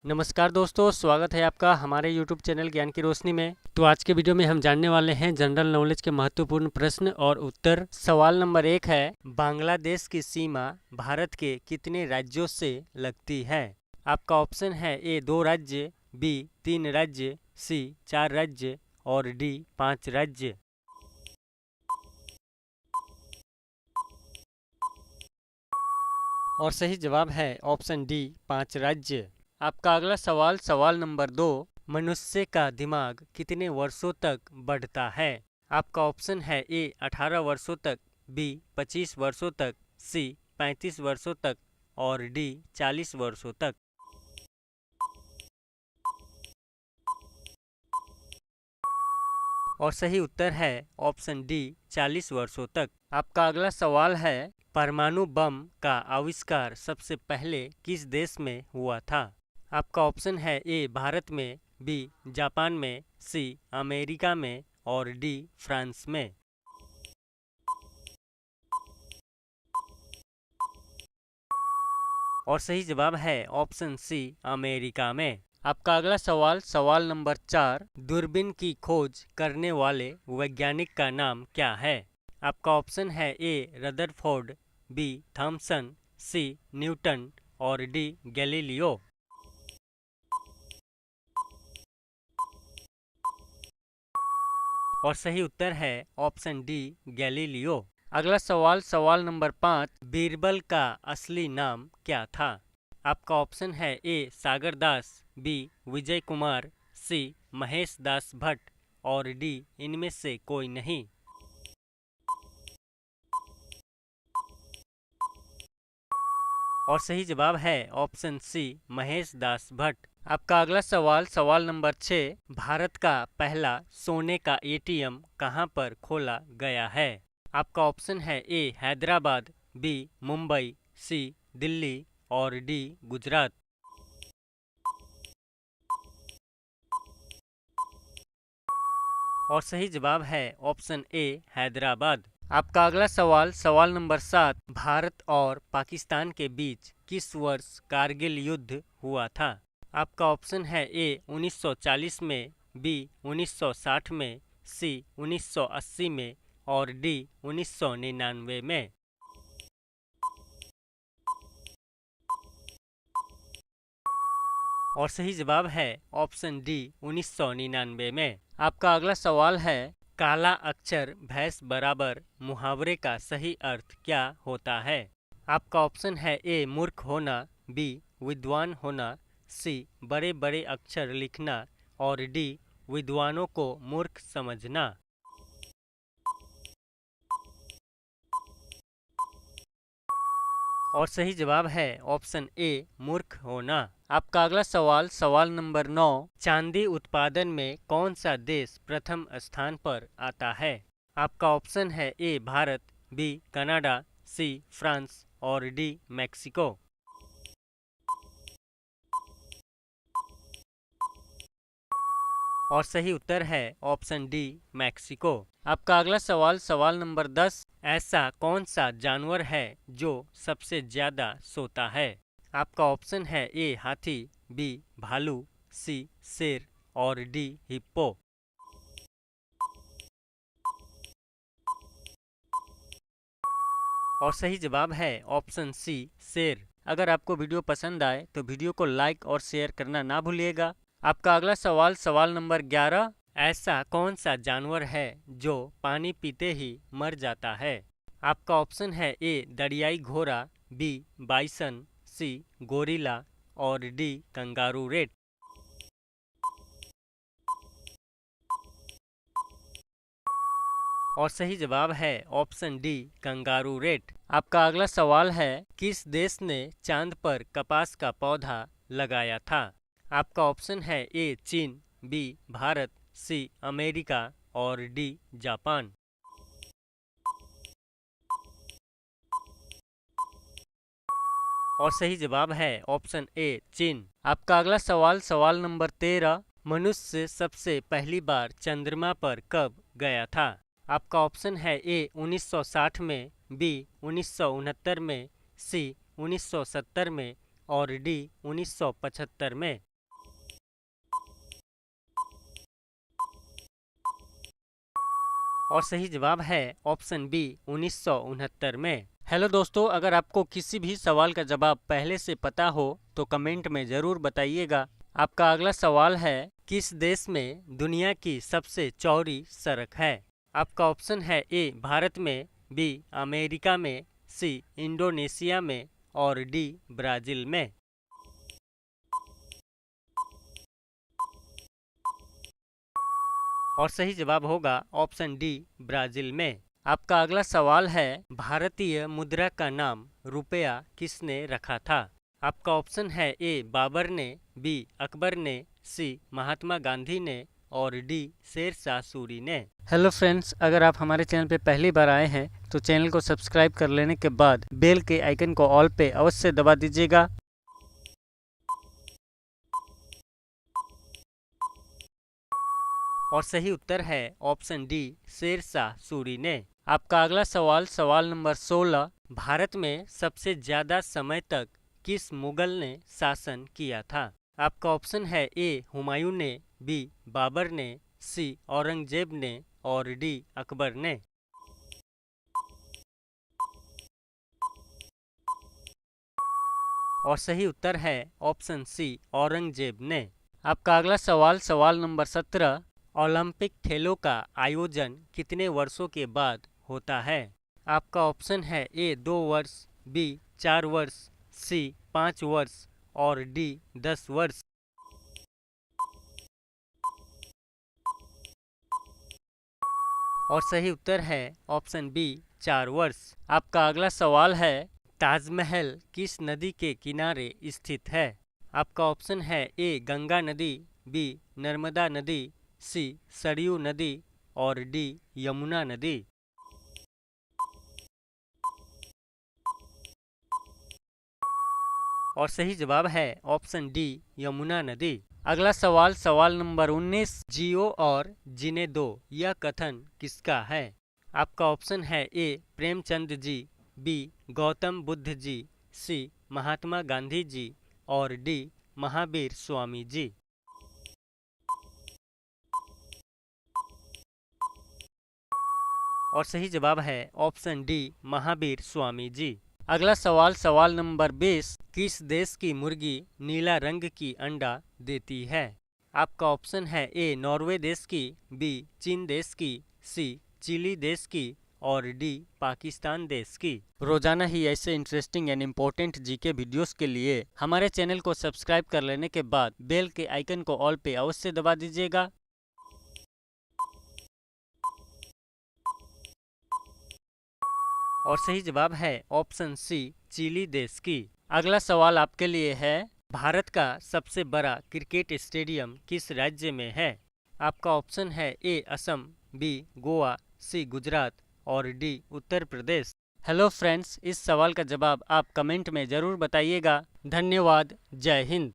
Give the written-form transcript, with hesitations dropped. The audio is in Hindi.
नमस्कार दोस्तों, स्वागत है आपका हमारे YouTube चैनल ज्ञान की रोशनी में। तो आज के वीडियो में हम जानने वाले हैं जनरल नॉलेज के महत्वपूर्ण प्रश्न और उत्तर। सवाल नंबर 1 है, बांग्लादेश की सीमा भारत के कितने राज्यों से लगती है? आपका ऑप्शन है ए 2 राज्य, बी 3 राज्य, सी 4 राज्य और डी 5 राज्य। और सही जवाब है ऑप्शन डी 5 राज्य। आपका अगला सवाल सवाल नंबर 2, मनुष्य का दिमाग कितने वर्षों तक बढ़ता है? आपका ऑप्शन है ए 18 वर्षों तक, बी 25 वर्षों तक, सी 35 वर्षों तक और डी 40 वर्षों तक। और सही उत्तर है ऑप्शन डी 40 वर्षों तक। आपका अगला सवाल है, परमाणु बम का आविष्कार सबसे पहले किस देश में हुआ था? आपका ऑप्शन है ए भारत में, बी जापान में, सी अमेरिका में और डी फ्रांस में। और सही जवाब है ऑप्शन सी अमेरिका में। आपका अगला सवाल सवाल नंबर 4, दूरबीन की खोज करने वाले वैज्ञानिक का नाम क्या है? आपका ऑप्शन है ए रदरफोर्ड, बी थॉमसन, सी न्यूटन और डी गैलीलियो। और सही उत्तर है ऑप्शन डी गैलीलियो। अगला सवाल सवाल नंबर 5, बीरबल का असली नाम क्या था? आपका ऑप्शन है ए सागर दास, बी विजय कुमार, सी महेश दास भट्ट और डी इनमें से कोई नहीं। और सही जवाब है ऑप्शन सी महेश दास भट्ट। आपका अगला सवाल सवाल नंबर 6, भारत का पहला सोने का एटीएम कहाँ पर खोला गया है? आपका ऑप्शन है ए हैदराबाद, बी मुंबई, सी दिल्ली और डी गुजरात। और सही जवाब है ऑप्शन ए हैदराबाद। आपका अगला सवाल सवाल नंबर 7, भारत और पाकिस्तान के बीच किस वर्ष कारगिल युद्ध हुआ था? आपका ऑप्शन है ए 1940 में, बी 1960 में, सी 1980 में और डी 1999 में। और सही जवाब है ऑप्शन डी 1999 में। आपका अगला सवाल है, काला अक्षर भैंस बराबर मुहावरे का सही अर्थ क्या होता है? आपका ऑप्शन है ए मूर्ख होना, बी विद्वान होना, सी बड़े बड़े अक्षर लिखना और डी विद्वानों को मूर्ख समझना। और सही जवाब है ऑप्शन ए मूर्ख होना। आपका अगला सवाल सवाल नंबर 9, चांदी उत्पादन में कौन सा देश प्रथम स्थान पर आता है? आपका ऑप्शन है A Bharat, B Canada, C France और डी मैक्सिको। और सही उत्तर है ऑप्शन डी मैक्सिको। आपका अगला सवाल सवाल नंबर 10, ऐसा कौन सा जानवर है जो सबसे ज्यादा सोता है? आपका ऑप्शन है ए हाथी, बी भालू, सी शेर और डी हिप्पो। और सही जवाब है ऑप्शन सी शेर। अगर आपको वीडियो पसंद आए तो वीडियो को लाइक और शेयर करना ना भूलिएगा। आपका अगला सवाल सवाल नंबर 11, ऐसा कौन सा जानवर है जो पानी पीते ही मर जाता है? आपका ऑप्शन है ए दरियाई घोड़ा, बी बाइसन, सी गोरिल्ला और डी कंगारू रेट। और सही जवाब है ऑप्शन डी कंगारू रेट। आपका अगला सवाल है, किस देश ने चांद पर कपास का पौधा लगाया था? आपका ऑप्शन है ए चीन, बी भारत, सी अमेरिका और डी जापान। और सही जवाब है ऑप्शन ए चीन। आपका अगला सवाल सवाल नंबर 13, मनुष्य सबसे पहली बार चंद्रमा पर कब गया था? आपका ऑप्शन है ए 1960 में, बी 1969 में, सी 1970 में और डी 1975 में। और सही जवाब है ऑप्शन बी 1969 में। हेलो दोस्तों, अगर आपको किसी भी सवाल का जवाब पहले से पता हो तो कमेंट में ज़रूर बताइएगा। आपका अगला सवाल है, किस देश में दुनिया की सबसे चौड़ी सड़क है? आपका ऑप्शन है ए भारत में, बी अमेरिका में, सी इंडोनेशिया में और डी ब्राज़ील में। और सही जवाब होगा ऑप्शन डी ब्राज़ील में। आपका अगला सवाल है, भारतीय मुद्रा का नाम रुपया किसने रखा था? आपका ऑप्शन है ए बाबर ने, बी अकबर ने, सी महात्मा गांधी ने और डी शेरशाह सूरी ने। हेलो फ्रेंड्स, अगर आप हमारे चैनल पे पहली बार आए हैं तो चैनल को सब्सक्राइब कर लेने के बाद बेल के आइकन को ऑल पे अवश्य दबा दीजिएगा। और सही उत्तर है ऑप्शन डी शेरशाह सूरी ने। आपका अगला सवाल, सवाल नंबर 16, भारत में सबसे ज्यादा समय तक किस मुगल ने शासन किया था? आपका ऑप्शन है ए हुमायूं ने, बी बाबर ने, सी औरंगजेब ने और डी अकबर ने। और सही उत्तर है ऑप्शन सी औरंगजेब ने। आपका अगला सवाल, सवाल नंबर 17, ओलंपिक खेलों का आयोजन कितने वर्षों के बाद होता है? आपका ऑप्शन है ए 2 वर्ष, बी 4 वर्ष, सी 5 वर्ष और डी 10 वर्ष। और सही उत्तर है ऑप्शन बी 4 वर्ष। आपका अगला सवाल है, ताजमहल किस नदी के किनारे स्थित है? आपका ऑप्शन है ए गंगा नदी, बी नर्मदा नदी, सी सरयू नदी और डी यमुना नदी। और सही जवाब है ऑप्शन डी यमुना नदी। अगला सवाल, सवाल नंबर 19, जियो और जीने दो यह कथन किसका है? आपका ऑप्शन है ए प्रेमचंद जी, बी गौतम बुद्ध जी, सी महात्मा गांधी जी और डी महावीर स्वामी जी। और सही जवाब है ऑप्शन डी महावीर स्वामी जी। अगला सवाल, सवाल नंबर 20, किस देश की मुर्गी नीला रंग की अंडा देती है? आपका ऑप्शन है ए नॉर्वे देश की, बी चीन देश की, सी चिली देश की और डी पाकिस्तान देश की। रोजाना ही ऐसे interesting and important GK videos के लिए हमारे चैनल को सब्सक्राइब कर लेने के बाद बेल के आइकन को ऑल पे अवश्य दबा दीजिएगा। और सही जवाब है ऑप्शन सी चिली देश की। अगला सवाल आपके लिए है, भारत का सबसे बड़ा क्रिकेट स्टेडियम किस राज्य में है? आपका ऑप्शन है ए असम, बी गोवा, सी गुजरात और D Uttar Pradesh. Hello friends, इस सवाल का जवाब आप कमेंट में ज़रूर बताइएगा। धन्यवाद। जय हिंद।